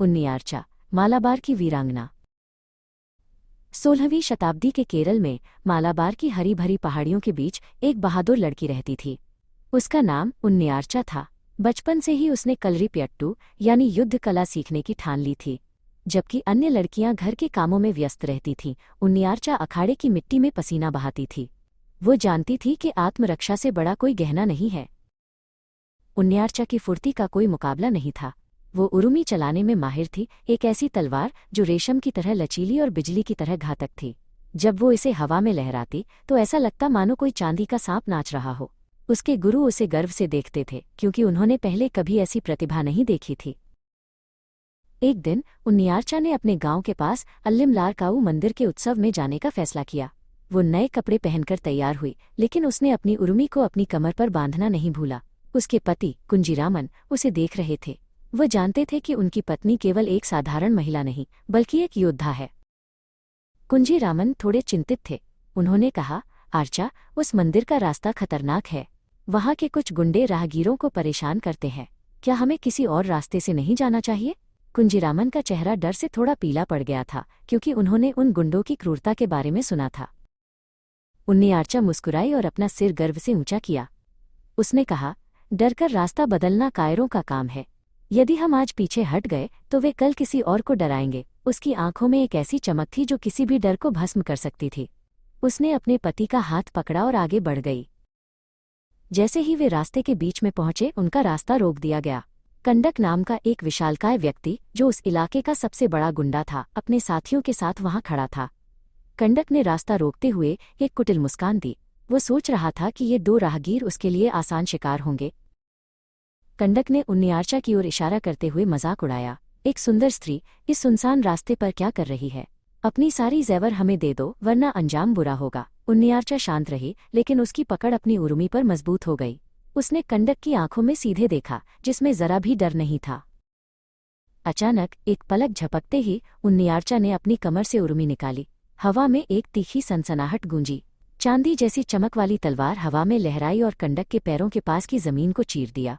उन्नियार्चा, मालाबार की वीरांगना। 16वीं शताब्दी के केरल में मालाबार की हरी भरी पहाड़ियों के बीच एक बहादुर लड़की रहती थी। उसका नाम उन्नियार्चा था। बचपन से ही उसने कलरीपयट्टू यानी युद्ध कला सीखने की ठान ली थी। जबकि अन्य लड़कियां घर के कामों में व्यस्त रहती थीं, उन्नियार्चा अखाड़े की मिट्टी में पसीना बहाती थी। वो जानती थी कि आत्मरक्षा से बड़ा कोई गहना नहीं है। उन्नियार्चा की फुर्ती का कोई मुकाबला नहीं था। वो उरुमी चलाने में माहिर थी, एक ऐसी तलवार जो रेशम की तरह लचीली और बिजली की तरह घातक थी। जब वो इसे हवा में लहराती तो ऐसा लगता मानो कोई चांदी का सांप नाच रहा हो। उसके गुरु उसे गर्व से देखते थे, क्योंकि उन्होंने पहले कभी ऐसी प्रतिभा नहीं देखी थी। एक दिन उन्नियार्चा ने अपने गांव के पास अल्लिमलारकाऊ मंदिर के उत्सव में जाने का फैसला किया। वो नए कपड़े पहनकर तैयार हुई, लेकिन उसने अपनी उर्मी को अपनी कमर पर बांधना नहीं भूला। उसके पति कुंजीरामन उसे देख रहे थे। वो जानते थे कि उनकी पत्नी केवल एक साधारण महिला नहीं, बल्कि एक योद्धा है। कुंजीरामन थोड़े चिंतित थे। उन्होंने कहा, आर्चा, उस मंदिर का रास्ता खतरनाक है। वहां के कुछ गुंडे राहगीरों को परेशान करते हैं। क्या हमें किसी और रास्ते से नहीं जाना चाहिए? कुंजीरामन का चेहरा डर से थोड़ा पीला पड़ गया था, क्योंकि उन्होंने उन गुंडों की क्रूरता के बारे में सुना था। उन्नियार्चा मुस्कुराई और अपना सिर गर्व से ऊंचा किया। उसने कहा, डरकर रास्ता बदलना कायरों का काम है। यदि हम आज पीछे हट गए तो वे कल किसी और को डराएंगे। उसकी आंखों में एक ऐसी चमक थी जो किसी भी डर को भस्म कर सकती थी। उसने अपने पति का हाथ पकड़ा और आगे बढ़ गई। जैसे ही वे रास्ते के बीच में पहुंचे, उनका रास्ता रोक दिया गया। कंडक नाम का एक विशालकाय व्यक्ति, जो उस इलाके का सबसे बड़ा गुंडा था, अपने साथियों के साथ वहां खड़ा था। कंडक ने रास्ता रोकते हुए एक कुटिल मुस्कान दी। वो सोच रहा था कि ये दो राहगीर उसके लिए आसान शिकार होंगे। कंडक ने उन्नियार्चा की ओर इशारा करते हुए मजाक उड़ाया, एक सुंदर स्त्री इस सुनसान रास्ते पर क्या कर रही है? अपनी सारी ज़ेवर हमें दे दो, वरना अंजाम बुरा होगा। उन्नियार्चा शांत रही, लेकिन उसकी पकड़ अपनी उर्मी पर मजबूत हो गई। उसने कंडक की आंखों में सीधे देखा, जिसमें जरा भी डर नहीं था। अचानक एक पलक झपकते ही उन्नियार्चा ने अपनी कमर से उर्मी निकाली। हवा में एक तीखी सनसनाहट गूंजी। चांदी जैसी चमक वाली तलवार हवा में लहराई और कंडक के पैरों के पास की जमीन को चीर दिया।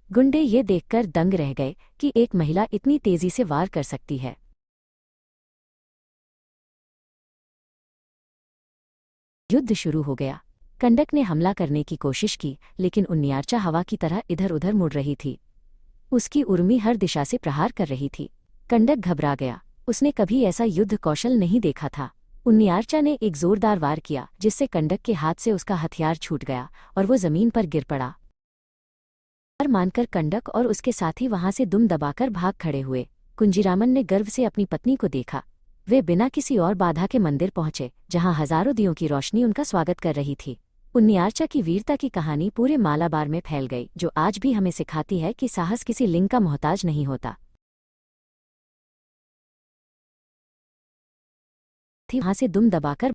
गुंडे ये देखकर दंग रह गए कि एक महिला इतनी तेजी से वार कर सकती है। युद्ध शुरू हो गया। कंडक ने हमला करने की कोशिश की, लेकिन उन्नियार्चा हवा की तरह इधर उधर मुड़ रही थी। उसकी उर्मी हर दिशा से प्रहार कर रही थी। कंडक घबरा गया। उसने कभी ऐसा युद्ध कौशल नहीं देखा था। उन्नियार्चा ने एक जोरदार वार किया, जिससे कंडक के हाथ से उसका हथियार छूट गया और वो जमीन पर गिर पड़ा। हार मानकर कंडक और उसके साथी वहां से दुम दबाकर भाग खड़े हुए। कुंजीरामन ने गर्व से अपनी पत्नी को देखा। वे बिना किसी और बाधा के मंदिर पहुंचे, जहां हजारों दियों की रोशनी उनका स्वागत कर रही थी। उन्नियार्चा की वीरता की कहानी पूरे मालाबार में फैल गई, जो आज भी हमें सिखाती है कि साहस किसी लिंग का मोहताज नहीं होता। वहां से दुम दबाकर